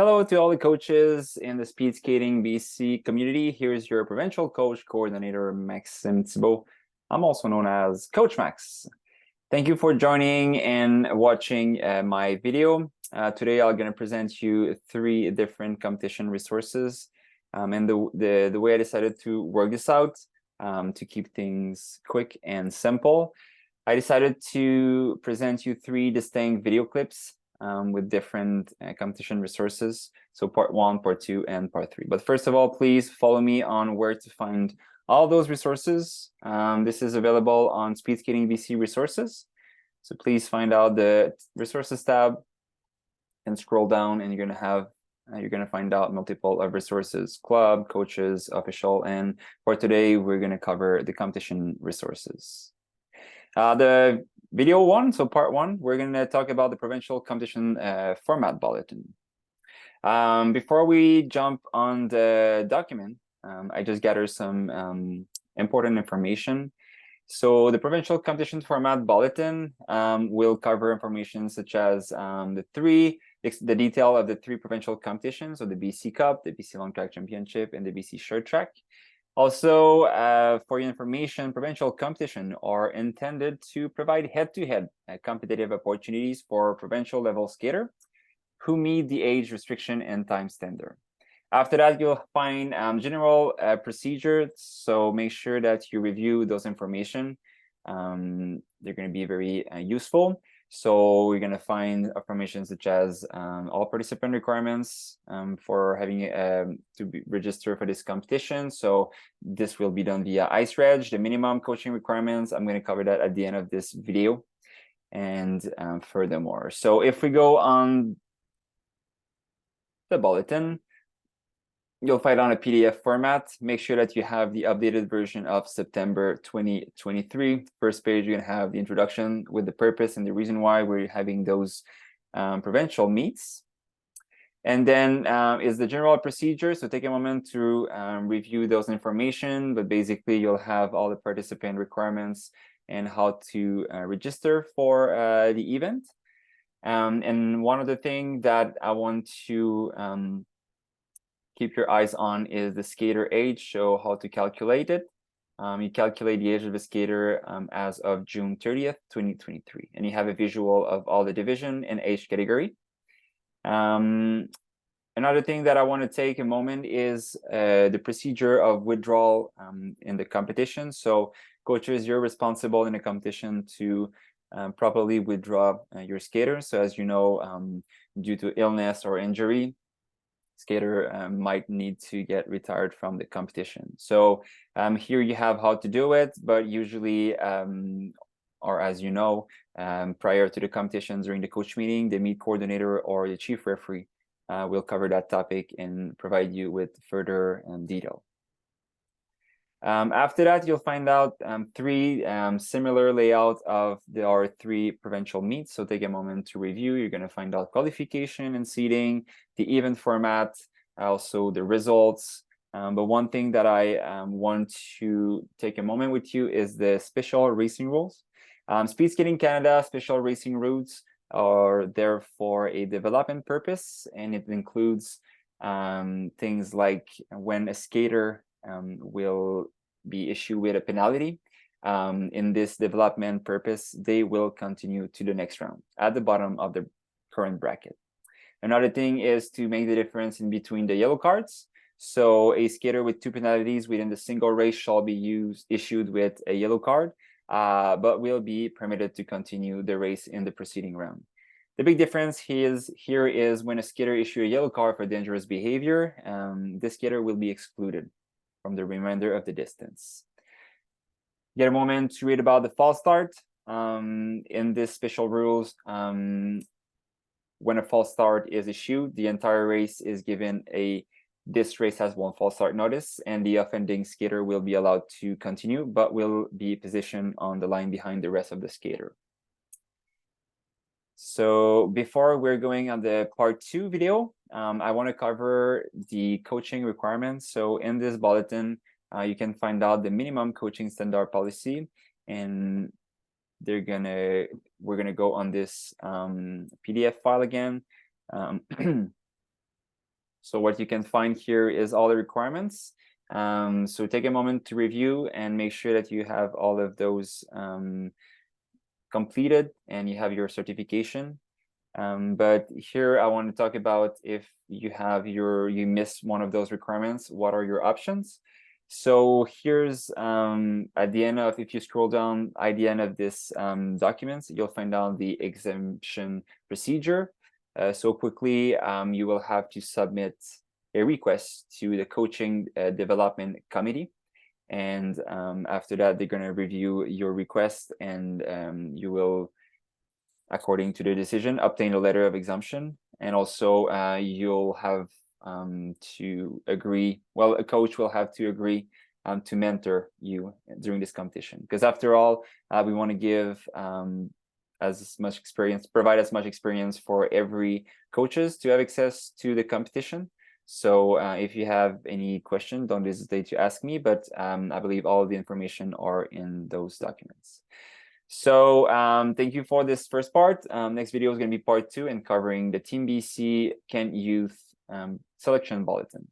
Hello to all the coaches in the Speed Skating BC community. Here's your Provincial Coach Coordinator, Maxime Thibault. I'm also known as Coach Max. Thank you for joining and watching my video. Today, I'm going to present you 3 different competition resources. And the way I decided to work this out to keep things quick and simple, I decided to present you 3 distinct video clips with different competition resources. So part 1, part 2, and part 3. But first of all, please follow me on where to find all those resources. This is available on Speed Skating BC resources. So please find out the resources tab and scroll down, and you're gonna find out multiple of resources: club, coaches, official, and for today we're gonna cover the competition resources. The video 1, so part 1, we're gonna talk about the provincial competition format bulletin. Before we jump on the document, I just gathered some important information. So the provincial competition format bulletin will cover information such as the detail of the 3 provincial competitions, so the BC Cup, the BC Long Track Championship, and the BC Short Track. Also, for your information, provincial competition are intended to provide head-to-head competitive opportunities for provincial level skater who meet the age restriction and time standard. After that, you'll find general procedures, so make sure that you review those information. They're going to be very useful. So you're going to find information such as all participant requirements for having to be registered for this competition. So this will be done via IceReg. The minimum coaching requirements, I'm going to cover that at the end of this video. And furthermore, so if we go on the bulletin, you'll find on a PDF format. Make sure that you have the updated version of September 2023. First page, you're going to have the introduction with the purpose and the reason why we're having those provincial meets. And then is the general procedure. So take a moment to review those information, but basically you'll have all the participant requirements and how to register for the event. And one other thing that I want to keep your eyes on is the skater age, so how to calculate it. You calculate the age of the skater as of June 30th, 2023, and you have a visual of all the division and age category. Another thing that I want to take a moment is the procedure of withdrawal in the competition. So coaches, you're responsible in a competition to properly withdraw your skater. So as you know, due to illness or injury, skater might need to get retired from the competition. So here you have how to do it, but usually, or as you know, prior to the competitions during the coach meeting, the meet coordinator or the chief referee will cover that topic and provide you with further detail. After that, you'll find out 3 similar layouts of our 3 provincial meets. So take a moment to review. You're going to find out qualification and seeding, the event format, also the results. But one thing that I want to take a moment with you is the special racing rules. Speed Skating Canada special racing rules are there for a development purpose, and it includes things like when a skater will be issued with a penalty. In this development purpose, they will continue to the next round at the bottom of the current bracket. Another thing is to make the difference in between the yellow cards. So a skater with 2 penalties within the single race shall be issued with a yellow card, but will be permitted to continue the race in the preceding round. The big difference here is when a skater issues a yellow card for dangerous behavior, this skater will be excluded from the remainder of the distance. Get a moment to read about the false start. In this special rules, when a false start is issued, the entire race is given this race has 1 false start notice, and the offending skater will be allowed to continue, but will be positioned on the line behind the rest of the skater. So before we're going on the part 2 video, I want to cover the coaching requirements. So in this bulletin, you can find out the minimum coaching standard policy, and we're gonna go on this PDF file again. So what you can find here is all the requirements. So take a moment to review and make sure that you have all of those completed and you have your certification. But here I want to talk about if you have you miss one of those requirements, what are your options? So here's at the end of, if you scroll down at the end of this documents, you'll find out the exemption procedure. So quickly, you will have to submit a request to the coaching development committee. And after that, they're going to review your request, and you will, according to the decision, obtain a letter of exemption. And also you'll have to agree, well, a coach will have to agree to mentor you during this competition. Because after all, we want to give as much experience, provide as much experience for every coaches to have access to the competition. So if you have any question, don't hesitate to ask me, but I believe all of the information are in those documents. So thank you for this first part. Next video is going to be part 2 and covering the Team BC Kent Youth Selection Bulletin.